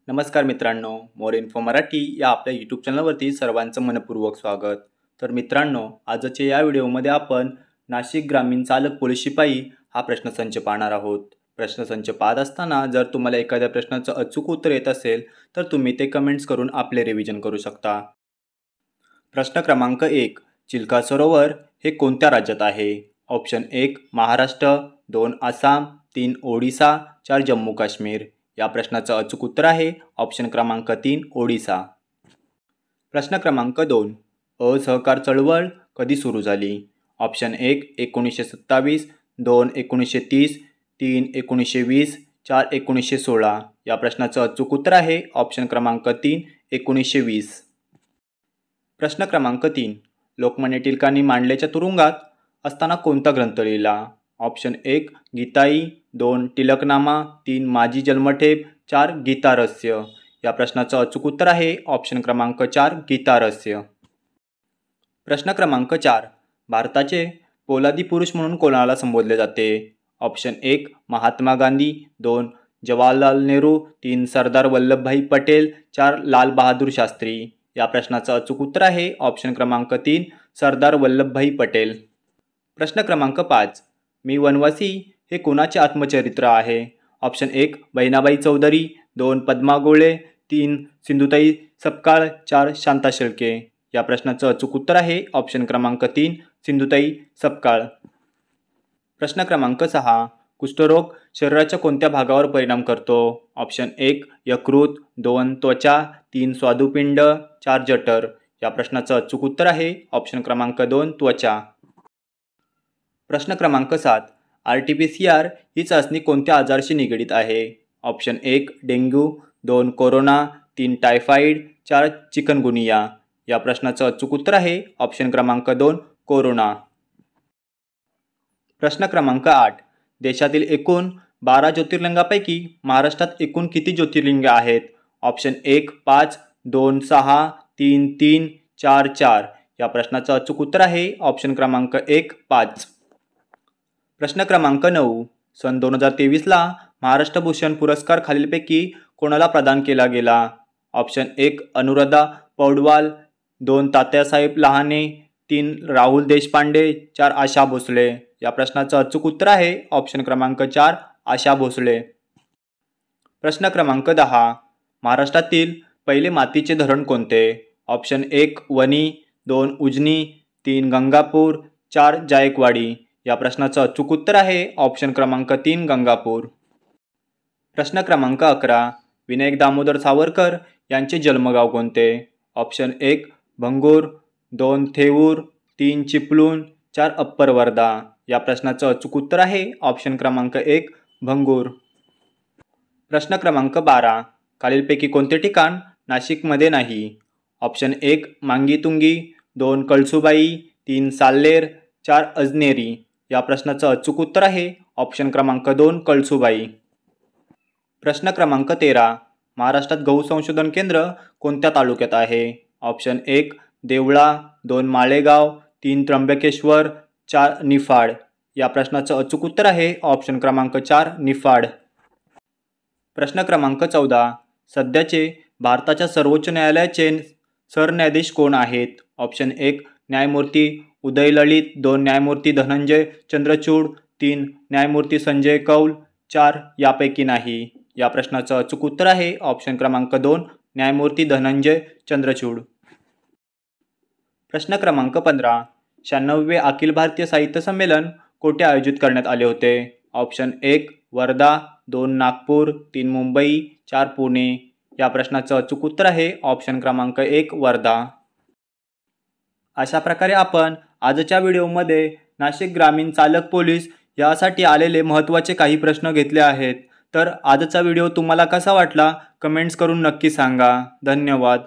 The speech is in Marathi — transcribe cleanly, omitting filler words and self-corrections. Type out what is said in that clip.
नमस्कार मित्रांनो, मोर इन्फो मराठी या आपल्या यूट्यूब चॅनलवरती सर्वांचं मनपूर्वक स्वागत। तर मित्रांनो, आजच्या या व्हिडिओमध्ये आपण नाशिक ग्रामीण चालक पोलीस शिपाई हा प्रश्नसंच पाहणार आहोत। प्रश्नसंच पाहत असताना जर तुम्हाला एखाद्या प्रश्नाचं अचूक उत्तर येत असेल तर तुम्ही ते कमेंट्स करून आपले रिव्हिजन करू शकता। प्रश्न क्रमांक 1, चिल्का सरोवर हे कोणत्या राज्यात आहे? ऑप्शन 1 महाराष्ट्र, 2 आसाम, 3 ओडिसा, 4 जम्मू काश्मीर। या प्रश्नाचं अचूक उत्तर आहे ऑप्शन क्रमांक 3 ओडिसा। प्रश्न क्रमांक 2, असहकार चळवळ कधी सुरू झाली? ऑप्शन 1 1927, 2 1930, 3 1920, 4 1916। या प्रश्नाचं अचूक उत्तर आहे ऑप्शन क्रमांक 3 1920। प्रश्न क्रमांक 3, लोकमान्य टिळकांनी मांडलेच्या तुरुंगात असताना कोणता ग्रंथ लिहिला? ऑप्शन 1 गीताई, 2 टिळकनामा, 3 माझी जन्मठेप, 4 गीता रहस्य। या प्रश्नाचं अचूक उत्तर आहे ऑप्शन क्रमांक 4 गीता रहस्य। प्रश्न क्रमांक 4, भारताचे पोलादी पुरुष म्हणून कोणाला संबोधले जाते? ऑप्शन 1 महात्मा गांधी, 2 जवाहरलाल नेहरू, 3 सरदार वल्लभभाई पटेल, 4 लाल बहादूर शास्त्री। या प्रश्नाचं अचूक उत्तर आहे ऑप्शन क्रमांक 3 सरदार वल्लभभाई पटेल। प्रश्न क्रमांक 5, मी वनवासी हे कोणाचे आत्मचरित्र आहे? ऑप्शन 1 बहिणाबाई चौधरी, 2 पद्मा गोळे, 3 सिंधुताई सपकाळ, 4 शांता शेळके। या प्रश्नाचं अचूक उत्तर आहे ऑप्शन क्रमांक 3 सिंधुताई सपकाळ। प्रश्न क्रमांक 6, कुष्ठरोग शरीराच्या कोणत्या भागावर परिणाम करतो? ऑप्शन 1 यकृत, 2 त्वचा, 3 स्वादुपिंड, 4 जठर। या प्रश्नाचं अचूक उत्तर आहे ऑप्शन क्रमांक 2 त्वचा। प्रश्न क्रमांक 7, RT-PCR ही चाचणी कोणत्या आजाराशी निगडीत आहे? Option 1 dengue, 2 corona, 3 typhoid, 4 chikungunya. या प्रश्नाचं अचूक उत्तर आहे ऑप्शन क्रमांक 2 कोरोना। प्रश्न क्रमांक 8, देशातील एकूण 12 ज्योतिर्लिंगापैकी महाराष्ट्रात एकूण किती ज्योतिर्लिंगे आहेत? ऑप्शन 1 5, 2 6, 3 3, 4 4। या प्रश्नाचं अचूक उत्तर आहे ऑप्शन क्रमांक 1 5। प्रश्न क्रमांक 9, सन 2023ला महाराष्ट्र भूषण पुरस्कार खालीलपैकी कोणाला प्रदान केला गेला? ऑप्शन 1 अनुराधा पौडवाल, 2 तात्यासाहेब लहाने, 3 राहुल देशपांडे, 4 आशा भोसले। या प्रश्नाचं अचूक उत्तर आहे ऑप्शन क्रमांक 4 आशा भोसले। प्रश्न क्रमांक 10, महाराष्ट्रातील पहिले मातीचे धरण कोणते? ऑप्शन 1 वणी, 2 उजनी, 3 गंगापूर, 4 जायकवाडी। या प्रश्नाचं अचूक उत्तर आहे ऑप्शन क्रमांक 3 गंगापूर। प्रश्न क्रमांक 11, विनायक दामोदर सावरकर यांचे जन्मगाव कोणते? Option 1 भंगूर, 2 Theur, 3 Chiplun, 4 upper Wardha. या प्रश्नाचं अचूक उत्तर आहे ऑप्शन क्रमांक 1 भंगूर। प्रश्न क्रमांक 12, खालीलपैकी कोणते ठिकाण नाशिकमध्ये नाही? ऑप्शन 1 मांगीतुंगी, 2 कळसुबाई, 3 साल्हेर, 4 अजनेरी। या प्रश्नाचं अचूक उत्तर आहे ऑप्शन क्रमांक 2 कळसुबाई। प्रश्न क्रमांक 13, महाराष्ट्रात गहू संशोधन केंद्र कोणत्या तालुक्यात आहे? ऑप्शन 1 देवळा, 2 माळेगाव, 3 त्र्यंबकेश्वर, 4 निफाड। या प्रश्नाचं अचूक उत्तर आहे ऑप्शन क्रमांक 4 निफाड। प्रश्न क्रमांक 14, सध्याचे भारताच्या सर्वोच्च न्यायालयाचे सरन्यायाधीश कोण आहेत? ऑप्शन 1 न्यायमूर्ती उदय ललित, 2 न्यायमूर्ती धनंजय चंद्रचूड, 3 न्यायमूर्ती संजय कौल, 4 यापैकी नाही। या प्रश्नाचं अचूक उत्तर आहे ऑप्शन क्रमांक 2 न्यायमूर्ती धनंजय चंद्रचूड। प्रश्न क्रमांक 15, 96वे अखिल भारतीय साहित्य संमेलन कोठे आयोजित करण्यात आले होते? ऑप्शन 1 वर्धा, 2 नागपूर, 3 मुंबई, 4 पुणे। या प्रश्नाचं अचूक उत्तर आहे ऑप्शन क्रमांक 1 वर्धा। अशा प्रकारे आपण आजच्या व्हिडिओमध्ये नाशिक ग्रामीण चालक पोलीस यासाठी आलेले महत्त्वाचे काही प्रश्न घेतले आहेत। तर आजचा व्हिडिओ तुम्हाला कसा वाटला कमेंट्स करून नक्की सांगा। धन्यवाद।